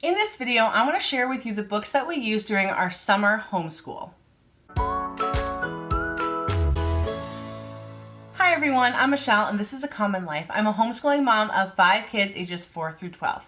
In this video, I want to share with you the books that we use during our summer homeschool. Hi everyone, I'm Michelle and this is A Common Life. I'm a homeschooling mom of 5 kids ages 4 through 12.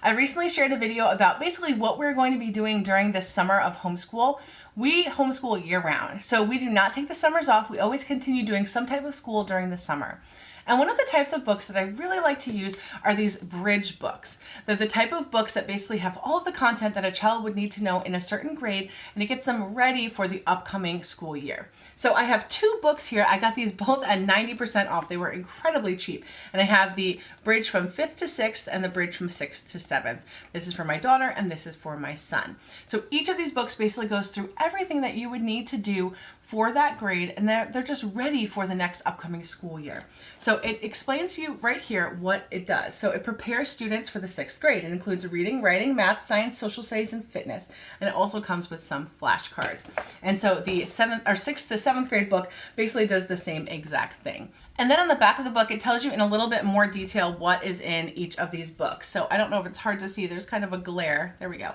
I recently shared a video about basically what we're going to be doing during this summer of homeschool. We homeschool year-round, so we do not take the summers off. We always continue doing some type of school during the summer. And one of the types of books that I really like to use are these bridge books. They're the type of books that basically have all of the content that a child would need to know in a certain grade, and it gets them ready for the upcoming school year. So I have 2 books here. I got these both at 90% off. They were incredibly cheap. And I have the bridge from 5th to 6th and the bridge from 6th to 7th. This is for my daughter and this is for my son. So each of these books basically goes through everything that you would need to do for that grade, and they're just ready for the next upcoming school year. So it explains to you right here what it does. So it prepares students for the 6th grade. It includes reading, writing, math, science, social studies, and fitness. And it also comes with some flashcards. And so the 6th to 7th grade book basically does the same exact thing. And then on the back of the book, it tells you in a little bit more detail what is in each of these books. So I don't know if it's hard to see. There's kind of a glare. There we go.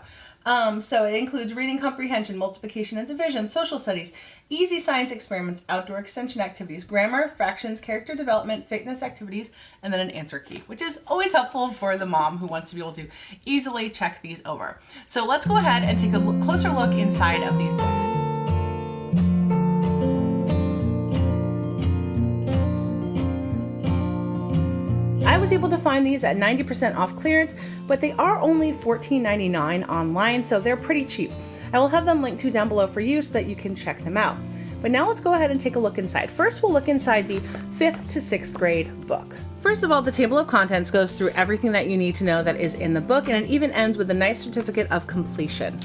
So it includes reading comprehension, multiplication and division, social studies, easy science experiments, outdoor extension activities, grammar, fractions, character development, fitness activities, and then an answer key, which is always helpful for the mom who wants to be able to easily check these over. So let's go ahead and take a closer look inside of these books. I was able to find these at 90% off clearance, but they are only $14.99 online, so they're pretty cheap. I will have them linked to down below for you so that you can check them out. But now let's go ahead and take a look inside. First, we'll look inside the 5th to 6th grade book. First of all, the table of contents goes through everything that you need to know that is in the book, and it even ends with a nice certificate of completion.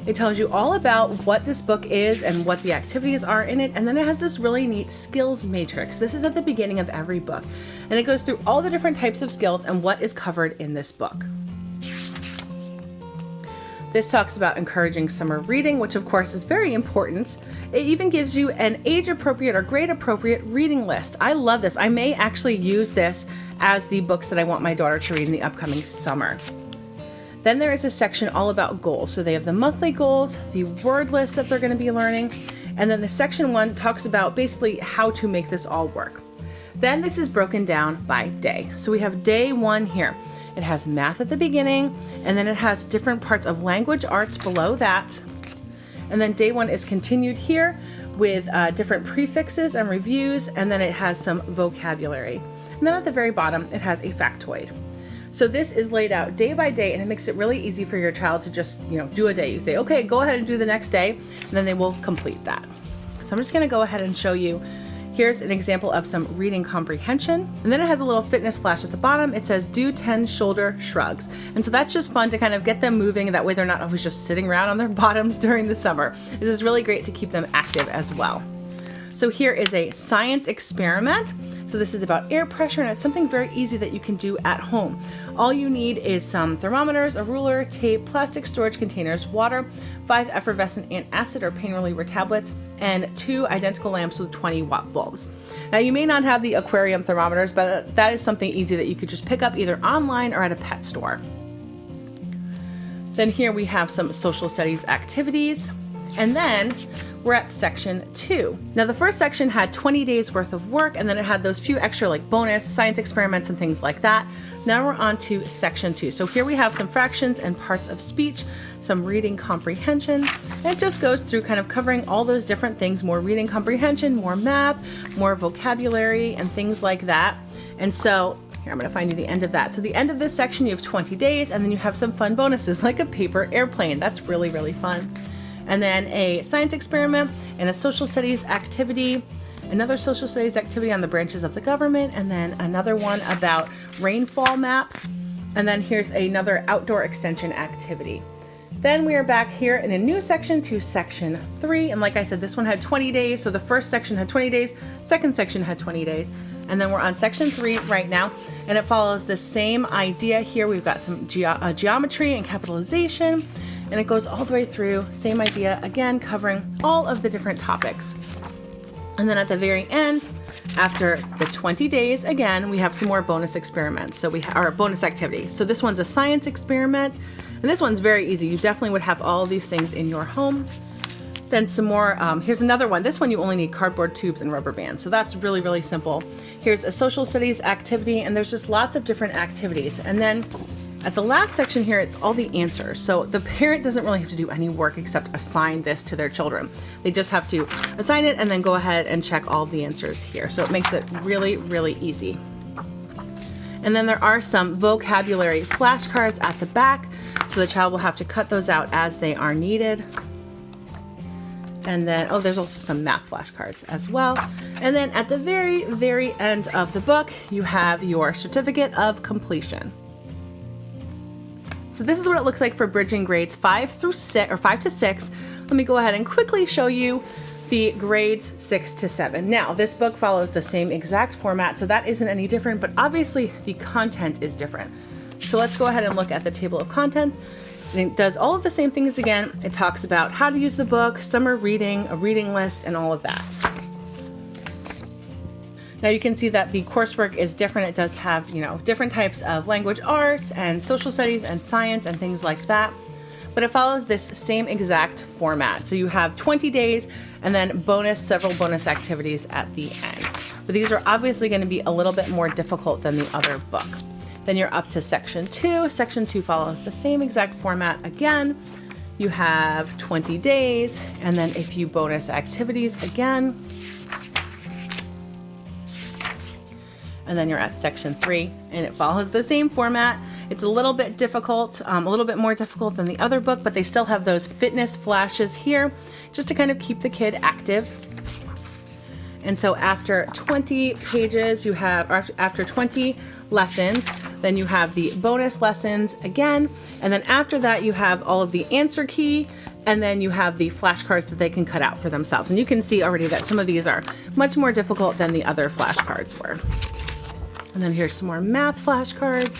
It tells you all about what this book is and what the activities are in it, and then it has this really neat skills matrix. This is at the beginning of every book, and it goes through all the different types of skills and what is covered in this book. This talks about encouraging summer reading, which of course is very important. It even gives you an age-appropriate or grade-appropriate reading list. I love this. I may actually use this as the books that I want my daughter to read in the upcoming summer. Then there is a section all about goals. So they have the monthly goals, the word list that they're going to be learning, and then the section 1 talks about basically how to make this all work. Then this is broken down by day. So we have day 1 here. It has math at the beginning, and then it has different parts of language arts below that. And then day 1 is continued here with different prefixes and reviews, and then it has some vocabulary. And then at the very bottom, it has a factoid. So this is laid out day by day, and it makes it really easy for your child to just, do a day. You say, okay, go ahead and do the next day, and then they will complete that. So I'm just going to go ahead and show you. Here's an example of some reading comprehension, and then it has a little fitness flash at the bottom. It says do 10 shoulder shrugs, and so that's just fun to kind of get them moving. That way they're not always just sitting around on their bottoms during the summer. This is really great to keep them active as well. So here is a science experiment. So this is about air pressure, and it's something very easy that you can do at home. All you need is some thermometers, a ruler, tape, plastic storage containers, water, 5 effervescent antacid or pain reliever tablets, and 2 identical lamps with 20-watt bulbs. Now you may not have the aquarium thermometers, but that is something easy that you could just pick up either online or at a pet store. Then here we have some social studies activities, and then we're at section 2. Now the first section had 20 days worth of work, and then it had those few extra like bonus science experiments and things like that. Now we're on to section 2. So here we have some fractions and parts of speech, some reading comprehension, and it just goes through kind of covering all those different things, more reading comprehension, more math, more vocabulary, and things like that. And so here, I'm going to find you the end of that. So the end of this section, you have 20 days, and then you have some fun bonuses like a paper airplane. That's really, really fun. And then a science experiment and a social studies activity, another social studies activity on the branches of the government, and then another one about rainfall maps. And then here's another outdoor extension activity. Then we are back here in a new section to section 3. And like I said, this one had 20 days. So the first section had 20 days, second section had 20 days. And then we're on section 3 right now. And it follows the same idea here. We've got some geometry and capitalization. And it goes all the way through, same idea, again, covering all of the different topics. And then at the very end, after the 20 days, again, we have some more bonus experiments. So our bonus activities. So this one's a science experiment, and this one's very easy. You definitely would have all of these things in your home. Then some more, here's another one. This one you only need cardboard tubes and rubber bands. So that's really, really simple. Here's a social studies activity, and there's just lots of different activities. And then at the last section here, it's all the answers. So the parent doesn't really have to do any work except assign this to their children. They just have to assign it and then go ahead and check all the answers here. So it makes it really, really easy. And then there are some vocabulary flashcards at the back. So the child will have to cut those out as they are needed. And then, oh, there's also some math flashcards as well. And then at the very, very end of the book, you have your certificate of completion. So this is what it looks like for bridging grades 5 to 6. Let me go ahead and quickly show you the grades 6 to 7. Now, this book follows the same exact format, so that isn't any different, but obviously the content is different. So let's go ahead and look at the table of contents. And it does all of the same things again. It talks about how to use the book, summer reading, a reading list, and all of that. Now you can see that the coursework is different. It does have, different types of language arts and social studies and science and things like that. But it follows this same exact format. So you have 20 days and then several bonus activities at the end. But these are obviously going to be a little bit more difficult than the other book. Then you're up to section 2. Section 2 follows the same exact format again. You have 20 days and then a few bonus activities again. And then you're at section 3 and it follows the same format. It's a little bit difficult, a little bit more difficult than the other book, but they still have those fitness flashes here just to kind of keep the kid active. And so after 20 pages, or after 20 lessons, then you have the bonus lessons again. And then after that, you have all of the answer key, and then you have the flashcards that they can cut out for themselves. And you can see already that some of these are much more difficult than the other flashcards were. And then here's some more math flashcards.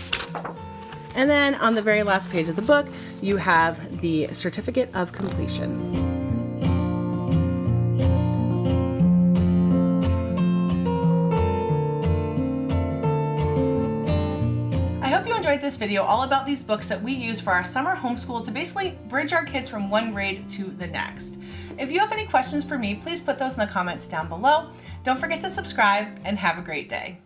And then on the very last page of the book, you have the certificate of completion. I hope you enjoyed this video all about these books that we use for our summer homeschool to basically bridge our kids from one grade to the next. If you have any questions for me, please put those in the comments down below. Don't forget to subscribe and have a great day.